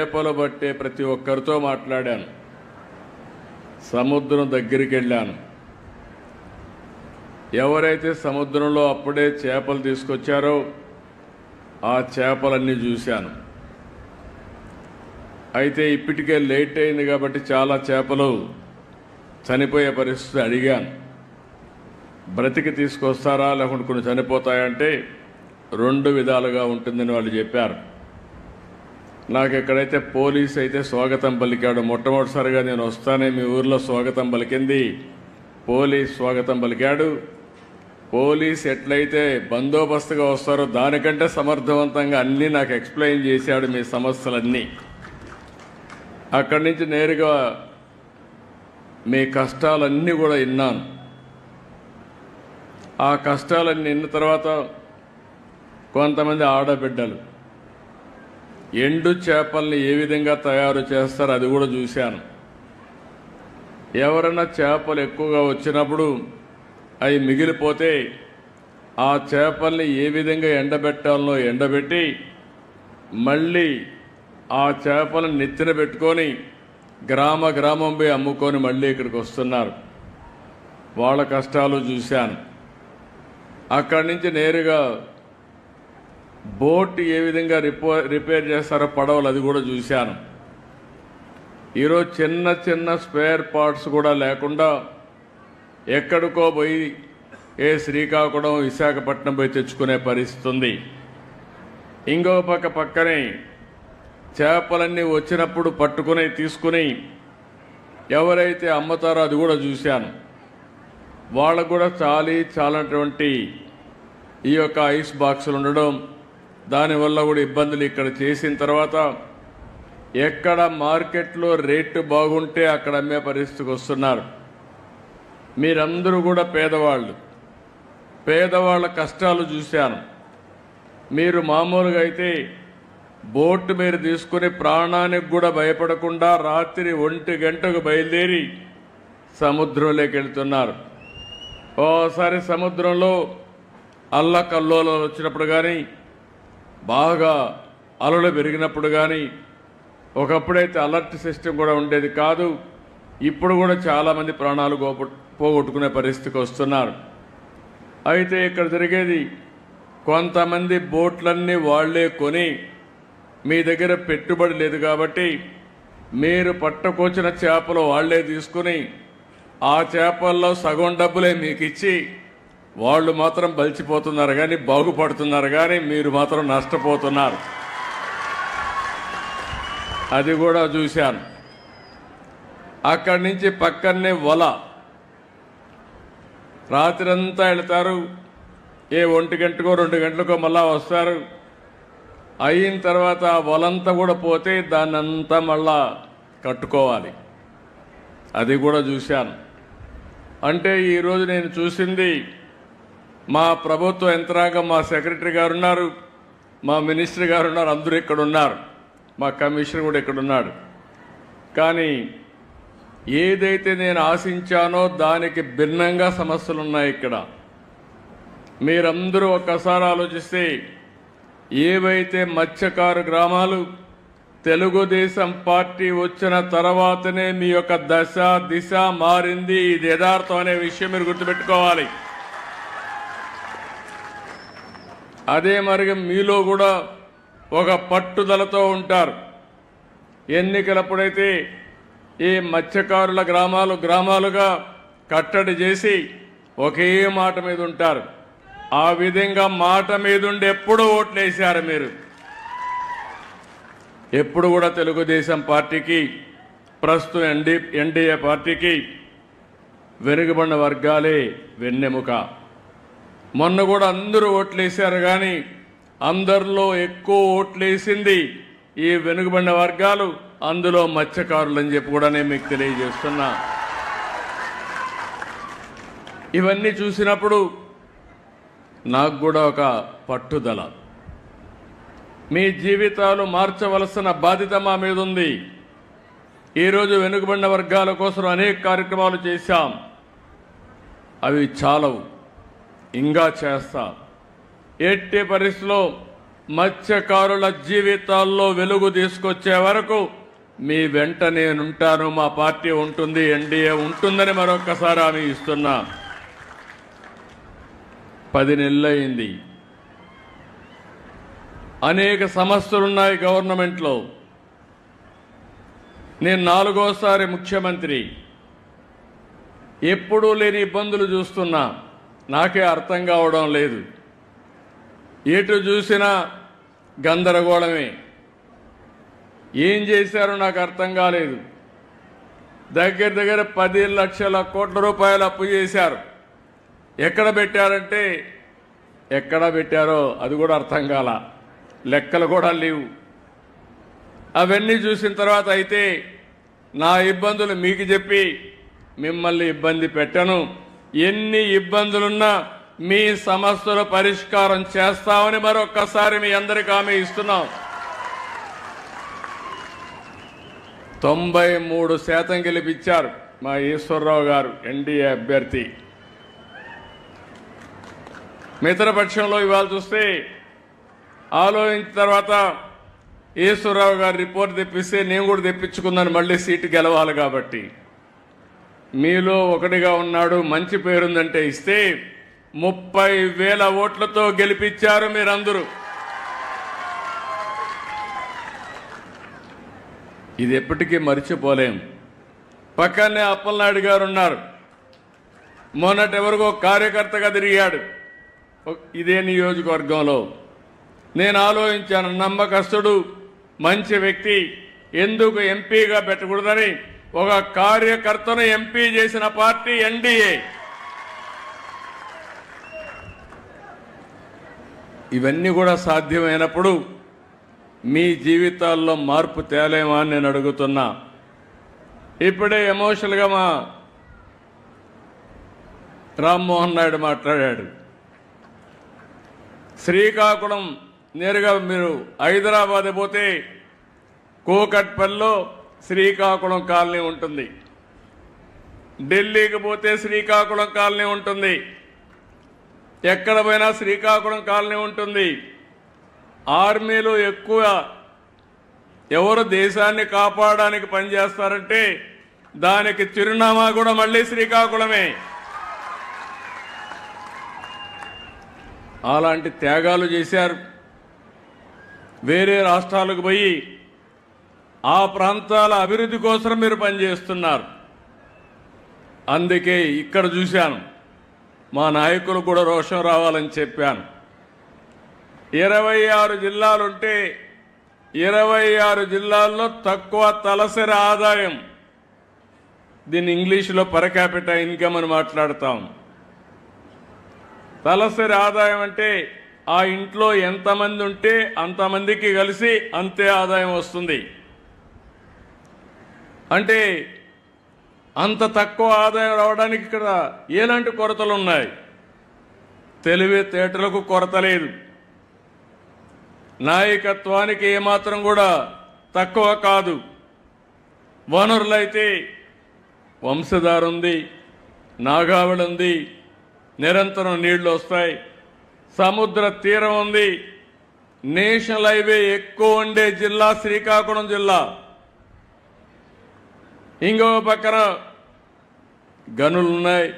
చేపలు పట్టే ప్రతి ఒక్కరితో మాట్లాడాను. సముద్రం దగ్గరికి వెళ్ళాను. ఎవరైతే సముద్రంలో అప్పుడే చేపలు తీసుకొచ్చారో ఆ చేపలన్నీ చూశాను. అయితే ఇప్పటికే లేట్ అయింది కాబట్టి చాలా చేపలు చనిపోయే పరిస్థితి. అడిగాను, బ్రతికి తీసుకొస్తారా లేకుంటే కొన్ని చనిపోతాయంటే 2 విధాలుగా ఉంటుందని వాళ్ళు చెప్పారు. నాకు ఎక్కడైతే పోలీస్ అయితే స్వాగతం పలికాడు. మొట్టమొదటిసారిగా నేను వస్తానే మీ ఊర్లో స్వాగతం పలికింది పోలీస్ స్వాగతం పలికాడు. పోలీస్ ఎట్లయితే బందోబస్తుగా వస్తారో దానికంటే సమర్థవంతంగా అన్నీ నాకు ఎక్స్ప్లెయిన్ చేశాడు, మీ సమస్యలన్నీ. అక్కడి నుంచి నేరుగా మీ కష్టాలన్నీ కూడా విన్నాను. ఆ కష్టాలన్నీ విన్న తర్వాత కొంతమంది ఆడబిడ్డలు ఎండు చేపల్ని ఏ విధంగా తయారు చేస్తారో అది కూడా చూశాను. ఎవరైనా చేపలు ఎక్కువగా వచ్చినప్పుడు అవి మిగిలిపోతే ఆ చేపల్ని ఏ విధంగా ఎండబెట్టాలనో ఎండబెట్టి మళ్ళీ ఆ చేపలను నెత్తిన పెట్టుకొని గ్రామం పోయి అమ్ముకొని మళ్ళీ ఇక్కడికి వస్తున్నారు. వాళ్ళ కష్టాలు చూశాను. అక్కడి నుంచి నేరుగా బోట్ ఏ విధంగా రిపేర్ చేస్తారో పడవలు అది కూడా చూశాను. ఈరోజు చిన్న స్పేర్ పార్ట్స్ కూడా లేకుండా ఎక్కడికో పోయి శ్రీకాకుళం విశాఖపట్నం పోయి తెచ్చుకునే పరిస్థితి ఉంది. ఇంకో పక్కనే చేపలన్నీ వచ్చినప్పుడు పట్టుకుని తీసుకుని ఎవరైతే అమ్ముతారో అది కూడా చూశాను. వాళ్ళకు కూడా చాలనటువంటి ఈ యొక్క ఐస్ బాక్సులు ఉండడం, దానివల్ల కూడా ఇబ్బందులు. ఇక్కడ చేసిన తర్వాత ఎక్కడ మార్కెట్లో రేటు బాగుంటే అక్కడ అమ్మే పరిస్థితికి వస్తున్నారు. మీరందరూ కూడా పేదవాళ్ళ కష్టాలు చూశాను. మీరు మామూలుగా అయితే బోట్ మీరు తీసుకుని ప్రాణానికి కూడా భయపడకుండా రాత్రి 1 గంటకు బయలుదేరి సముద్రంలోకి వెళ్తున్నారు. ఓసారి సముద్రంలో అల్లకల్లోలాలు వచ్చినప్పుడు కానీ, బాగా అలలు పెరిగినప్పుడు కానీ, ఒకప్పుడైతే అలర్ట్ సిస్టమ్ కూడా ఉండేది కాదు. ఇప్పుడు కూడా చాలామంది ప్రాణాలు పోగొట్టుకునే పరిస్థితికి వస్తున్నారు. అయితే ఇక్కడ జరిగేది, కొంతమంది బోట్లన్నీ వాళ్లే కొని, మీ దగ్గర పెట్టుబడి లేదు కాబట్టి మీరు పట్టుకొచ్చిన చేపలు వాళ్లే తీసుకుని ఆ చేపల్లో సగం డబ్బులే మీకు ఇచ్చి వాళ్ళు మాత్రం బలిచిపోతున్నారు కానీ బాగుపడుతున్నారు, కానీ మీరు మాత్రం నష్టపోతున్నారు. అది కూడా చూశాను. అక్కడి నుంచి పక్కనే వల, రాత్రంతా వెళ్తారు. 1 గంటకో 2 గంటలకో మళ్ళా వస్తారు. అయిన తర్వాత ఆ వలంతా కూడా పోతే దాన్నంతా మళ్ళా కట్టుకోవాలి. అది కూడా చూశాను. అంటే ఈరోజు నేను చూసింది, మా ప్రభుత్వ యంత్రాంగం, మా సెక్రటరీ గారు ఉన్నారు, మా మినిస్టర్ గారు ఉన్నారు, అందరూ ఇక్కడ ఉన్నారు, మా కమిషనర్ కూడా ఇక్కడ ఉన్నాడు. కానీ ఏదైతే నేను ఆశించానో దానికి భిన్నంగా సమస్యలు ఉన్నాయి ఇక్కడ. మీరందరూ ఒక్కసారి ఆలోచిస్తే, ఏవైతే మత్స్యకారు గ్రామాలు తెలుగుదేశం పార్టీ వచ్చిన తర్వాతనే మీ యొక్క దిశ మారింది. ఇది యథార్థం అనే విషయం మీరు గుర్తుపెట్టుకోవాలి. అదే మరి మీలో కూడా ఒక పట్టుదలతో ఉంటారు. ఎన్నికలప్పుడైతే ఈ మత్స్యకారుల గ్రామాలుగా కట్టడి చేసి ఒకే మాట మీద ఉంటారు. ఆ విధంగా మాట మీద ఉండి ఎప్పుడు ఓట్లేశారు మీరు. ఎప్పుడు కూడా తెలుగుదేశం పార్టీకి, ప్రస్తుతం ఎన్డీఏ పార్టీకి వెనుకబడిన వర్గాలే వెన్నెముక. మొన్న కూడా అందరూ ఓట్లేశారు, కానీ అందరిలో ఎక్కువ ఓట్లేసింది ఈ వెనుకబడిన వర్గాలు, అందులో మత్స్యకారులు అని చెప్పి కూడా నేను మీకు తెలియజేస్తున్నా. ఇవన్నీ చూసినప్పుడు నాకు కూడా ఒక పట్టుదల, మీ జీవితాలు మార్చవలసిన బాధ్యత మా మీద ఉంది. ఈరోజు వెనుకబడిన వర్గాల కోసం అనేక కార్యక్రమాలు చేశాం. అవి చాలవు, ఇంకా చేస్తా. ఎట్టి పరిస్థితిలో మత్స్యకారుల జీవితాల్లో వెలుగు తీసుకొచ్చే వరకు మీ వెంట నేనుంటాను. మా పార్టీ ఉంటుంది, ఎన్డీఏ ఉంటుందని మరొక్కసారి హామీ ఇస్తున్నా. 10 నెలలైంది. అనేక సమస్యలున్నాయి గవర్నమెంట్లో. నేను 4వ ముఖ్యమంత్రి. ఎప్పుడూ లేని ఇబ్బందులు చూస్తున్నా. నాకే అర్థం కావడం లేదు. ఎటు చూసినా గందరగోళమే. ఏం చేశారో నాకు అర్థం కాలేదు. దగ్గర 10 లక్షల కోట్ల రూపాయలు అప్పు చేశారు. ఎక్కడ పెట్టారంటే ఎక్కడ పెట్టారో అది కూడా అర్థం కాల. లెక్కలు కూడా లేవు. అవన్నీ చూసిన తర్వాత అయితే నా ఇబ్బందులు మీకు చెప్పి మిమ్మల్ని ఇబ్బంది పెట్టను. ఎన్ని ఇబ్బందులున్నా మీ సమస్యల పరిష్కారం చేస్తామని మరొక్కసారి మీ అందరికీ హామీ ఇస్తున్నాం. 93% గెలిపించారు మా ఈశ్వరరావు గారు, ఎన్డీఏ అభ్యర్థి. మిత్రపక్షంలో ఇవాళ చూస్తే ఆలోచించిన తర్వాత ఈశ్వరరావు గారు రిపోర్ట్ తెప్పిస్తే నేను కూడా తెప్పించుకున్నాను. మళ్ళీ సీటు గెలవాలి కాబట్టి మీలో ఒకటిగా ఉన్నాడు, మంచి పేరుందంటే ఇస్తే 30,000 ఓట్లతో గెలిపించారు మీరందరూ. ఇది ఎప్పటికీ మర్చిపోలేం. పక్కనే అప్పలనాయుడు గారు ఉన్నారు. మొన్నటి వరకు కార్యకర్తగా తిరిగాడు ఇదే నియోజకవర్గంలో. నేను ఆలోచించాను, నమ్మకస్తుడు, మంచి వ్యక్తి, ఎందుకు ఎంపీగా పెట్టకూడదని ఒక కార్యకర్తను ఎంపీ చేసిన పార్టీ ఎన్డీఏ. ఇవన్నీ కూడా సాధ్యమైనప్పుడు మీ జీవితాల్లో మార్పు తేలేమా అని నేను అడుగుతున్నా. ఇప్పుడే ఎమోషనల్గా మా రామ్మోహన్ నాయుడు మాట్లాడాడు. శ్రీకాకుళం నేరుగా మీరు హైదరాబాద్ పోతే కూకట్పల్లిలో శ్రీకాకుళం కాలనీ ఉంటుంది. ఢిల్లీకి పోతే శ్రీకాకుళం కాలనీ ఉంటుంది. ఎక్కడ పోయినా శ్రీకాకుళం కాలనీ ఉంటుంది. ఆర్మీలో ఎక్కువ ఎవరు దేశాన్ని కాపాడడానికి పనిచేస్తారంటే దానికి చిరునామా కూడా మళ్ళీ శ్రీకాకుళమే. అలాంటి త్యాగాలు చేశారు. వేరే రాష్ట్రాలకు పోయి ఆ ప్రాంతాల అభివృద్ధి కోసం మీరు పనిచేస్తున్నారు. అందుకే ఇక్కడ చూశాను, మా నాయకులు కూడా రోషం రావాలని చెప్పాను. 26 జిల్లాలుంటే 26 జిల్లాల్లో తక్కువ తలసరి ఆదాయం, దీన్ని ఇంగ్లీష్లో పర్ క్యాపిటా ఇన్కమ్ అని మాట్లాడతాం. తలసరి ఆదాయం అంటే ఆ ఇంట్లో ఎంతమంది ఉంటే అంతమందికి కలిసి అంతే ఆదాయం వస్తుంది. అంటే అంత తక్కువ ఆదాయం రావడానికి ఇక్కడ ఎలాంటి కొరతలు ఉన్నాయి? తెలివితేటలకు కొరత లేదు. నాయకత్వానికి ఏమాత్రం కూడా తక్కువ కాదు. వనరులైతే వంశధార ఉంది, నాగావళి ఉంది, నిరంతరం నీళ్లు వస్తాయి, సముద్ర తీరం ఉంది. నేషనల్ హైవే ఎక్కువ ఉండే జిల్లా శ్రీకాకుళం జిల్లా. ఇంకో పక్కన గనులున్నాయి,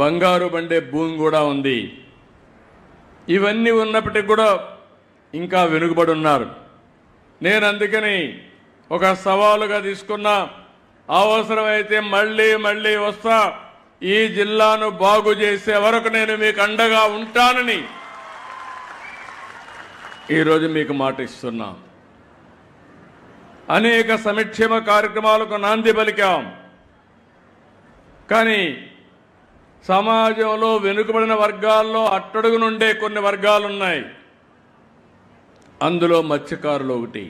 బంగారు బండే భూమి కూడా ఉంది. ఇవన్నీ ఉన్నప్పటికీ కూడా ఇంకా వెనుకబడి ఉన్నారు. నేను అందుకని ఒక సవాలుగా తీసుకున్నా, అవసరమైతే మళ్ళీ మళ్ళీ వస్తా, ఈ జిల్లాను బాగు చేసే వరకు నేను మీకు అండగా ఉంటానని ఈరోజు మీకు మాట ఇస్తున్నా. అనేక సంక్షేమ కార్యక్రమాలకు నాంది పలికాం. కానీ సమాజంలో వెనుకబడిన వర్గాల్లో అట్టడుగు నుండే కొన్ని వర్గాలున్నాయి. అందులో మత్స్యకారులు ఒకటి.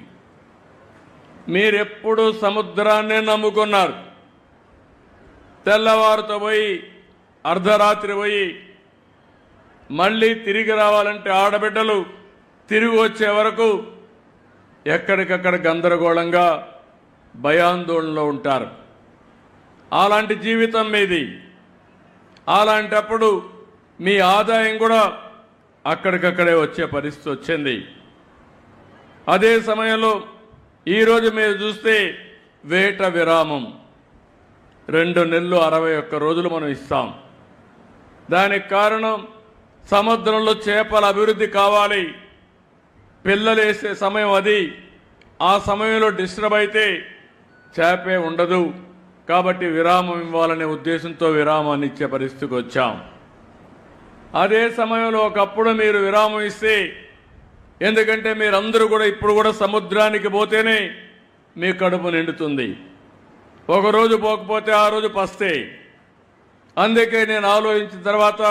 మీరెప్పుడు సముద్రాన్నే నమ్ముకున్నారు. తెల్లవారుతో పోయి అర్ధరాత్రి పోయి మళ్ళీ తిరిగి రావాలంటే ఆడబిడ్డలు తిరిగి వచ్చే వరకు ఎక్కడికక్కడ గందరగోళంగా భయాందోళనలో ఉంటారు. అలాంటి జీవితం మీది. అలాంటప్పుడు మీ ఆదాయం కూడా అక్కడికక్కడే వచ్చే పరిస్థితి వచ్చింది. అదే సమయంలో ఈరోజు మీరు చూస్తే వేట విరామం 2 నెలలు 61 రోజులు మనం ఇస్తాం. దానికి కారణం సముద్రంలో చేపల అభివృద్ధి కావాలి. పిల్లలు వేసే సమయం అది. ఆ సమయంలో డిస్టర్బ్ అయితే చేపే ఉండదు. కాబట్టి విరామం ఇవ్వాలనే ఉద్దేశంతో విరామాన్ని ఇచ్చే పరిస్థితికి వచ్చాం. అదే సమయంలో ఒకప్పుడు మీరు విరామం ఇస్తే, ఎందుకంటే మీరందరూ కూడా ఇప్పుడు కూడా సముద్రానికి పోతేనే మీ కడుపు నిండుతుంది. ఒకరోజు పోకపోతే ఆ రోజు పస్తే. అందుకే నేను ఆలోచించిన తర్వాత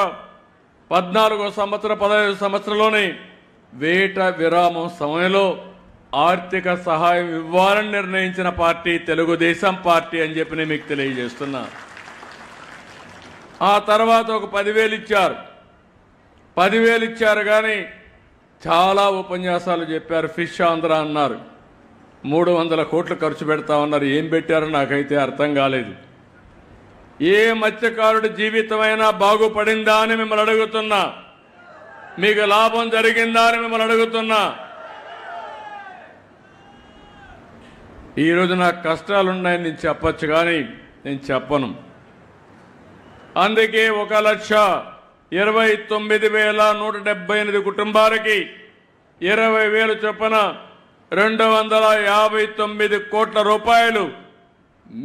14వ సంవత్సరం 15వ సంవత్సరంలోనే వేట విరామం సమయంలో ఆర్థిక సహాయం ఇవ్వాలని నిర్ణయించిన పార్టీ తెలుగుదేశం పార్టీ అని చెప్పి నేను మీకు తెలియజేస్తున్నా. ఆ తర్వాత ఒక 10,000 ఇచ్చారు. 10,000 ఇచ్చారు కానీ చాలా ఉపన్యాసాలు చెప్పారు. ఫిష్ ఆంధ్ర అన్నారు. 300 కోట్లు ఖర్చు పెడతా ఉన్నారు. ఏం పెట్టారో నాకైతే అర్థం కాలేదు. ఏ మత్స్యకారుడి జీవితమైనా బాగుపడిందా అని మిమ్మల్ని అడుగుతున్నా. మీకు లాభం జరిగిందా అని మిమ్మల్ని అడుగుతున్నా. ఈరోజు నాకు కష్టాలున్నాయని నేను చెప్పచ్చు కానీ నేను చెప్పను. అందుకే 1,29,178 కుటుంబాలకి 20,000 చొప్పున 259 కోట్ల రూపాయలు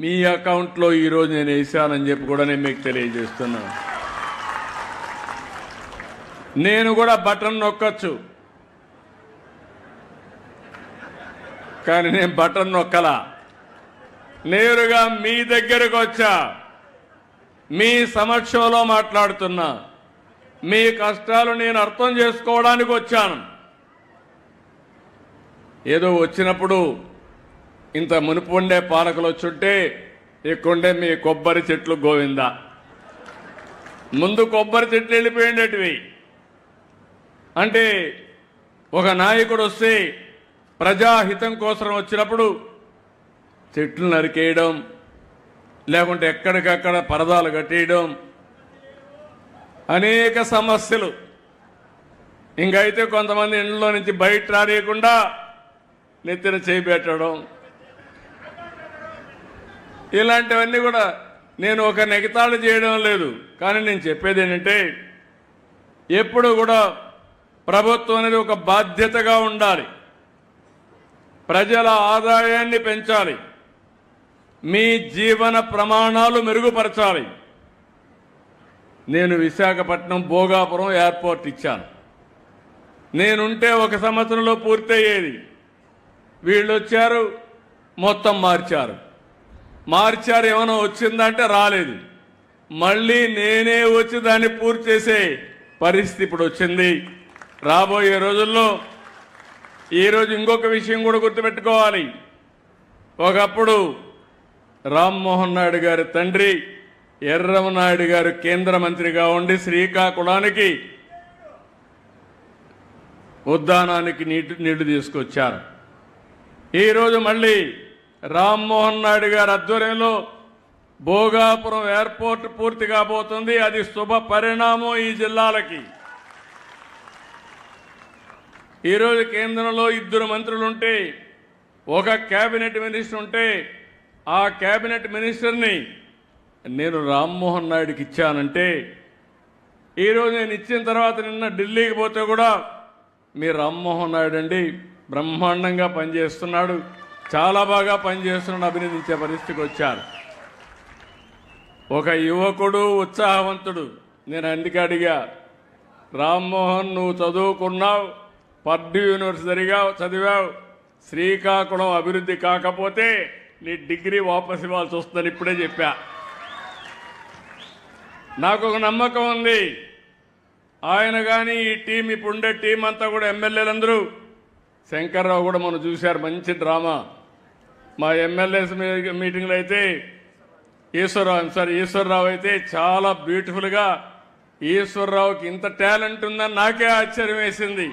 మీ అకౌంట్లో ఈరోజు నేను వేశానని చెప్పి కూడా నేను మీకు తెలియజేస్తున్నాను. నేను కూడా బటన్ నొక్కచ్చు, కానీ నేను బటన్ నొక్కలా. నేరుగా మీ దగ్గరకు వచ్చా, మీ సమక్షంలో మాట్లాడుతున్నా. మీ కష్టాలు నేను అర్థం చేసుకోవడానికి వచ్చాను. ఏదో వచ్చినప్పుడు ఇంత మునుపు ఉండే పాలకులు వచ్చుంటే ఇక్కడుండే మీ కొబ్బరి చెట్లు గోవిందా. ముందు కొబ్బరి చెట్లు వెళ్ళిపోయేటివి. అంటే ఒక నాయకుడు వస్తే ప్రజాహితం కోసం వచ్చినప్పుడు చెట్లు నరికేయడం, లేకుంటే ఎక్కడికక్కడ పరదాలు కట్టేయడం, అనేక సమస్యలు. ఇంకైతే కొంతమంది ఇంట్లో నుంచి బయట రానియకుండా నెత్తిన చేపెట్టడం, ఇలాంటివన్నీ కూడా నేను ఒక నెగతాళి చేయడం లేదు. కానీ నేను చెప్పేది ఏంటంటే ఎప్పుడు కూడా ప్రభుత్వం అనేది ఒక బాధ్యతగా ఉండాలి. ప్రజల ఆదాయాన్ని పెంచాలి. మీ జీవన ప్రమాణాలు మెరుగుపరచాలి. నేను విశాఖపట్నం భోగాపురం ఎయిర్పోర్ట్ ఇచ్చాను. నేనుంటే 1 సంవత్సరంలో పూర్తయ్యేది. వీళ్ళు వచ్చారు, మొత్తం మార్చారు. ఏమైనా వచ్చిందంటే రాలేదు. మళ్ళీ నేనే వచ్చి దాన్ని పూర్తి చేసే పరిస్థితి ఇప్పుడు వచ్చింది. రాబోయే రోజుల్లో ఈరోజు ఇంకొక విషయం కూడా గుర్తుపెట్టుకోవాలి. ఒకప్పుడు రామ్మోహన్ నాయుడు గారి తండ్రి ఎర్రమనాయుడు గారు కేంద్ర మంత్రిగా ఉండి శ్రీకాకుళానికి ఉద్దానానికి నీళ్లు తీసుకొచ్చారు. ఈరోజు మళ్ళీ రామ్మోహన్ నాయుడు గారి ఆధ్వర్యంలో భోగాపురం ఎయిర్పోర్ట్ పూర్తి కాబోతుంది. అది శుభ పరిణామం ఈ జిల్లాలకి. ఈరోజు కేంద్రంలో 2 మంత్రులుంటే, ఒక కేబినెట్ మినిస్టర్ ఉంటే, ఆ కేబినెట్ మినిస్టర్ని నేను రామ్మోహన్ నాయుడుకి ఇచ్చానంటే, ఈరోజు నేను ఇచ్చిన తర్వాత నిన్న ఢిల్లీకి పోతే కూడా మీ రామ్మోహన్ నాయుడు అండి బ్రహ్మాండంగా పనిచేస్తున్నాడు, చాలా బాగా పనిచేస్తున్నాడు అభినందించే పరిస్థితికి వచ్చారు. ఒక యువకుడు ఉత్సాహవంతుడు. నేను అందుకే అడిగా, రామ్మోహన్ నువ్వు చదువుకున్నావు, పర్డ్యూ యూనివర్సిటీగా చదివావు, శ్రీకాకుళం అభివృద్ధి కాకపోతే నీ డిగ్రీ వాపసు ఇవ్వాల్సి వస్తుందని ఇప్పుడే చెప్పా. నాకు ఒక నమ్మకం ఉంది. ఆయన కానీ ఈ టీం ఇప్పుడుండే టీం అంతా కూడా ఎమ్మెల్యేలందరూ, శంకర్రావు కూడా మనం చూశారు, మంచి డ్రామా. మా ఎమ్మెల్యేస్ మీటింగ్లో అయితే ఈశ్వరరావు అయితే చాలా బ్యూటిఫుల్గా, ఈశ్వరరావుకి ఇంత టాలెంట్ ఉందని నాకే ఆశ్చర్యం వేసింది.